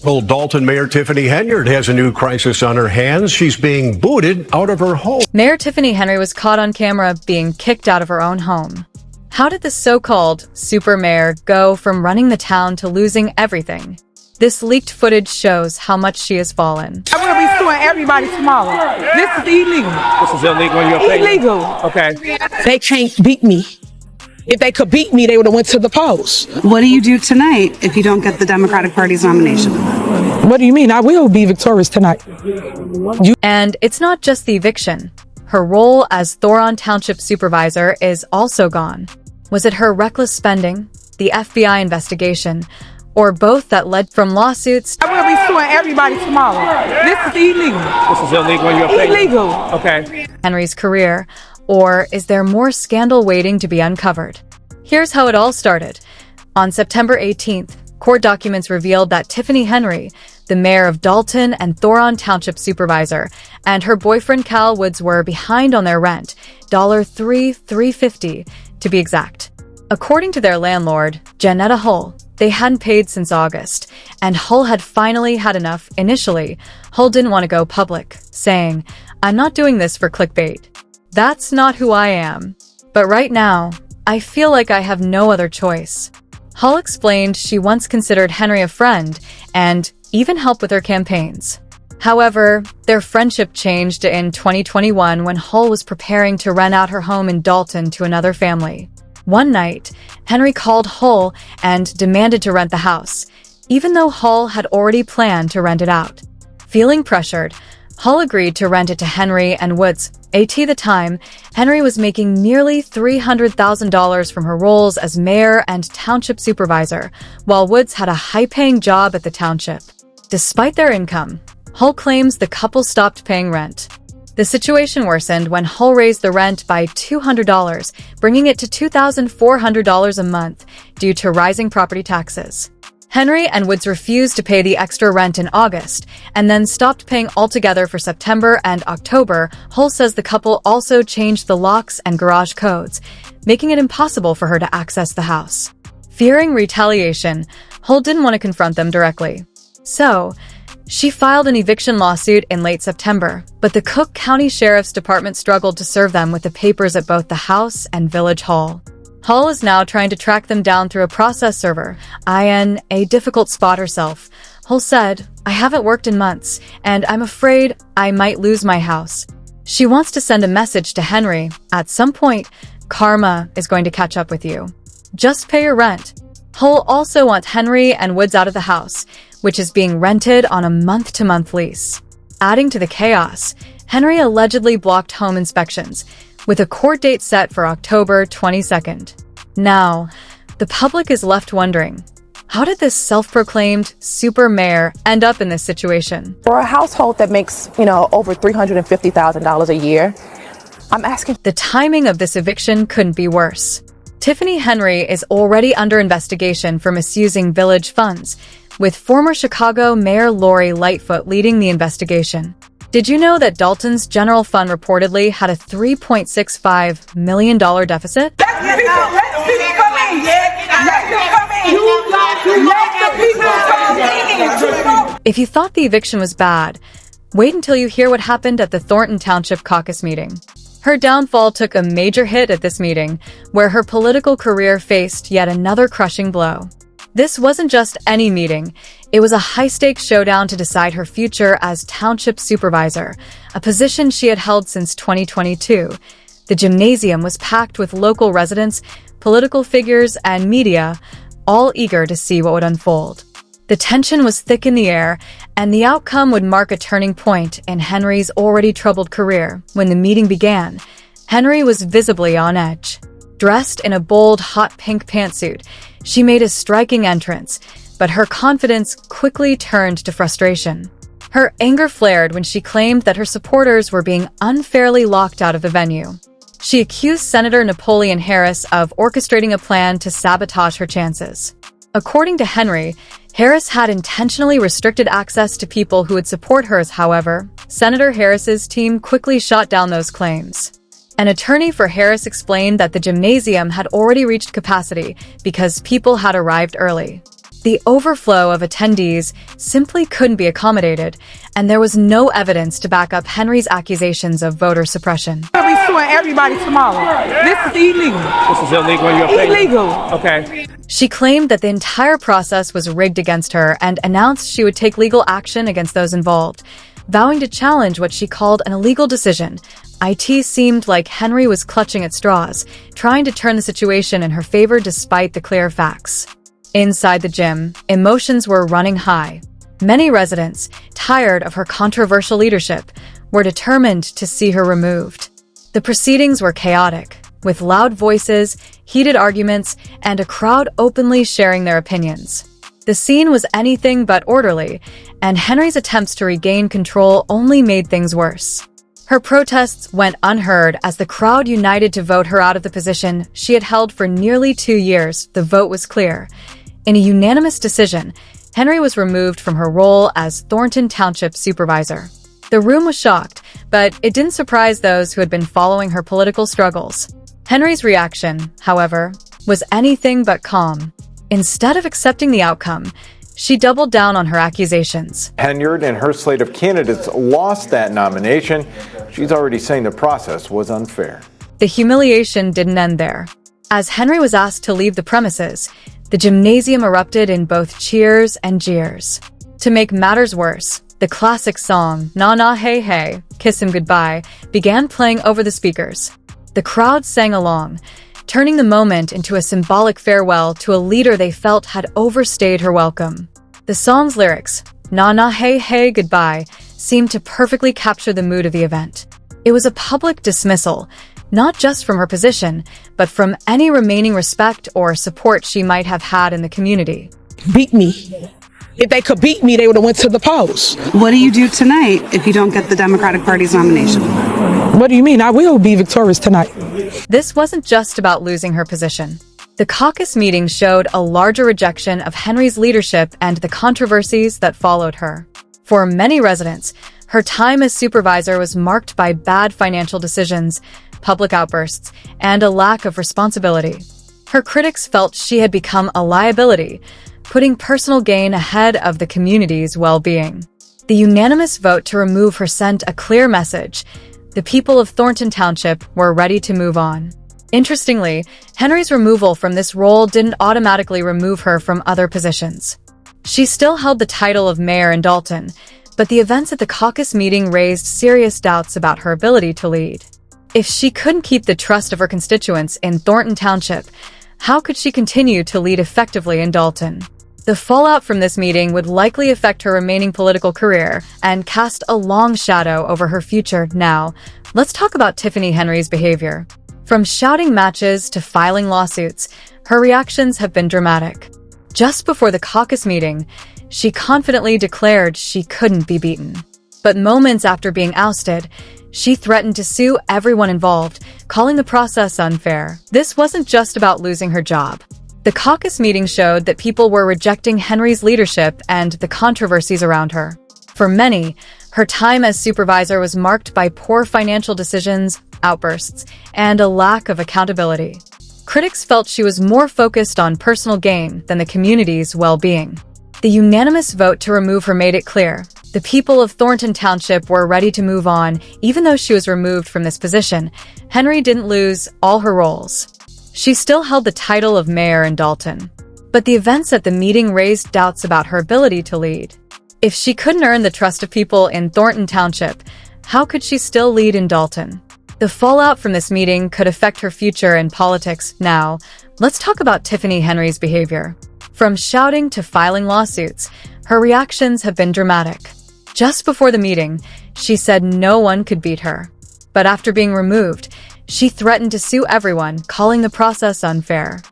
Well, Dalton Mayor Tiffany Henyard has a new crisis on her hands. She's being booted out of her home. Mayor Tiffany Henyard was caught on camera being kicked out of her own home. How did the so-called super mayor go from running the town to losing everything? This leaked footage shows how much she has fallen. I will be suing everybody tomorrow. This is illegal. This is illegal in your opinion? Illegal. Okay. They can't beat me. If they could beat me, they would have went to the polls. What do you do tonight if you don't get the Democratic Party's nomination? What do you mean? I will be victorious tonight. And it's not just the eviction. Her role as Thoron Township supervisor is also gone. Was it her reckless spending, the FBI investigation, or both that led from lawsuits? I will be suing everybody tomorrow. This is illegal. This is illegal in your opinion? Illegal. Okay. Henry's career, or is there more scandal waiting to be uncovered? Here's how it all started. On September 18th, court documents revealed that Tiffany Henyard, the mayor of Dalton and Thoron Township supervisor, and her boyfriend Cal Woods were behind on their rent, $350 to be exact. According to their landlord, Janetta Hull, they hadn't paid since August, and Hull had finally had enough. Initially, Hull didn't want to go public, saying, "I'm not doing this for clickbait. That's not who I am. But right now, I feel like I have no other choice." Hull explained she once considered Henry a friend and even helped with her campaigns. However, their friendship changed in 2021 when Hull was preparing to rent out her home in Dalton to another family. One night, Henry called Hull and demanded to rent the house, even though Hull had already planned to rent it out. Feeling pressured, Hull agreed to rent it to Henry and Woods. At the time, Henry was making nearly $300,000 from her roles as mayor and township supervisor, while Woods had a high-paying job at the township. Despite their income, Hull claims the couple stopped paying rent. The situation worsened when Hull raised the rent by $200, bringing it to $2,400 a month due to rising property taxes. Henry and Woods refused to pay the extra rent in August and then stopped paying altogether for September and October. Hull says the couple also changed the locks and garage codes, making it impossible for her to access the house. Fearing retaliation, Hull didn't want to confront them directly. So, she filed an eviction lawsuit in late September, but the Cook County Sheriff's Department struggled to serve them with the papers at both the house and Village Hall. Hull is now trying to track them down through a process server, in a difficult spot herself. Hull said, "I haven't worked in months, and I'm afraid I might lose my house." She wants to send a message to Henry. At some point, karma is going to catch up with you. Just pay your rent. Hull also wants Henry and Woods out of the house, which is being rented on a month-to-month lease. Adding to the chaos, Henry allegedly blocked home inspections, with a court date set for October 22nd. Now, the public is left wondering, how did this self-proclaimed super mayor end up in this situation? For a household that makes, over $350,000 a year, I'm asking. The timing of this eviction couldn't be worse. Tiffany Henyard is already under investigation for misusing village funds, with former Chicago Mayor Lori Lightfoot leading the investigation. Did you know that Dalton's general fund reportedly had a $3.65 million deficit? If you thought the eviction was bad, wait until you hear what happened at the Thornton Township caucus meeting. Her downfall took a major hit at this meeting, where her political career faced yet another crushing blow. This wasn't just any meeting. It was a high-stakes showdown to decide her future as township supervisor, a position she had held since 2022. The gymnasium was packed with local residents, political figures, and media, all eager to see what would unfold. The tension was thick in the air, and the outcome would mark a turning point in Henry's already troubled career. When the meeting began, Henry was visibly on edge. Dressed in a bold, hot pink pantsuit, she made a striking entrance, but her confidence quickly turned to frustration. Her anger flared when she claimed that her supporters were being unfairly locked out of the venue. She accused Senator Napoleon Harris of orchestrating a plan to sabotage her chances. According to Henry, Harris had intentionally restricted access to people who would support hers. However, Senator Harris's team quickly shot down those claims. An attorney for Harris explained that the gymnasium had already reached capacity because people had arrived early. The overflow of attendees simply couldn't be accommodated, and there was no evidence to back up Henry's accusations of voter suppression. I'll be suing everybody tomorrow. This is illegal. This is illegal in your opinion? Illegal. Okay. She claimed that the entire process was rigged against her and announced she would take legal action against those involved, vowing to challenge what she called an illegal decision. It seemed like Henry was clutching at straws, trying to turn the situation in her favor despite the clear facts. Inside the gym, emotions were running high. Many residents, tired of her controversial leadership, were determined to see her removed. The proceedings were chaotic, with loud voices, heated arguments, and a crowd openly sharing their opinions. The scene was anything but orderly, and Henry's attempts to regain control only made things worse. Her protests went unheard as the crowd united to vote her out of the position she had held for nearly 2 years. The vote was clear. In a unanimous decision, Henry was removed from her role as Thornton Township Supervisor. The room was shocked, but it didn't surprise those who had been following her political struggles. Henry's reaction, however, was anything but calm. Instead of accepting the outcome, she doubled down on her accusations. Henyard and her slate of candidates lost that nomination. She's already saying the process was unfair. The humiliation didn't end there. As Henry was asked to leave the premises, the gymnasium erupted in both cheers and jeers. To make matters worse, the classic song, "Na Na Hey Hey, Kiss Him Goodbye," began playing over the speakers. The crowd sang along, turning the moment into a symbolic farewell to a leader they felt had overstayed her welcome. The song's lyrics, "Na Na Hey Hey Goodbye," seemed to perfectly capture the mood of the event. It was a public dismissal, not just from her position, but from any remaining respect or support she might have had in the community. Beat me. If they could beat me, they would have went to the polls. What do you do tonight if you don't get the Democratic Party's nomination? What do you mean? I will be victorious tonight. This wasn't just about losing her position. The caucus meeting showed a larger rejection of Henry's leadership and the controversies that followed her. For many residents, her time as supervisor was marked by bad financial decisions, public outbursts, and a lack of responsibility. Her critics felt she had become a liability, putting personal gain ahead of the community's well-being. The unanimous vote to remove her sent a clear message. The people of Thornton Township were ready to move on. Interestingly, Henry's removal from this role didn't automatically remove her from other positions. She still held the title of mayor in Dalton, but the events at the caucus meeting raised serious doubts about her ability to lead. If she couldn't keep the trust of her constituents in Thornton Township, how could she continue to lead effectively in Dalton? The fallout from this meeting would likely affect her remaining political career and cast a long shadow over her future. Now, let's talk about Tiffany Henyard's behavior. From shouting matches to filing lawsuits, her reactions have been dramatic. Just before the caucus meeting, she confidently declared she couldn't be beaten. But moments after being ousted, she threatened to sue everyone involved, calling the process unfair. This wasn't just about losing her job. The caucus meeting showed that people were rejecting Henry's leadership and the controversies around her. For many, her time as supervisor was marked by poor financial decisions, outbursts, and a lack of accountability. Critics felt she was more focused on personal gain than the community's well-being. The unanimous vote to remove her made it clear. The people of Thornton Township were ready to move on. Even though she was removed from this position, Henry didn't lose all her roles. She still held the title of mayor in Dalton. But the events at the meeting raised doubts about her ability to lead. If she couldn't earn the trust of people in Thornton Township, how could she still lead in Dalton? The fallout from this meeting could affect her future in politics. Now, let's talk about Tiffany Henyard's behavior. From shouting to filing lawsuits, her reactions have been dramatic. Just before the meeting, she said no one could beat her. But after being removed, she threatened to sue everyone, calling the process unfair.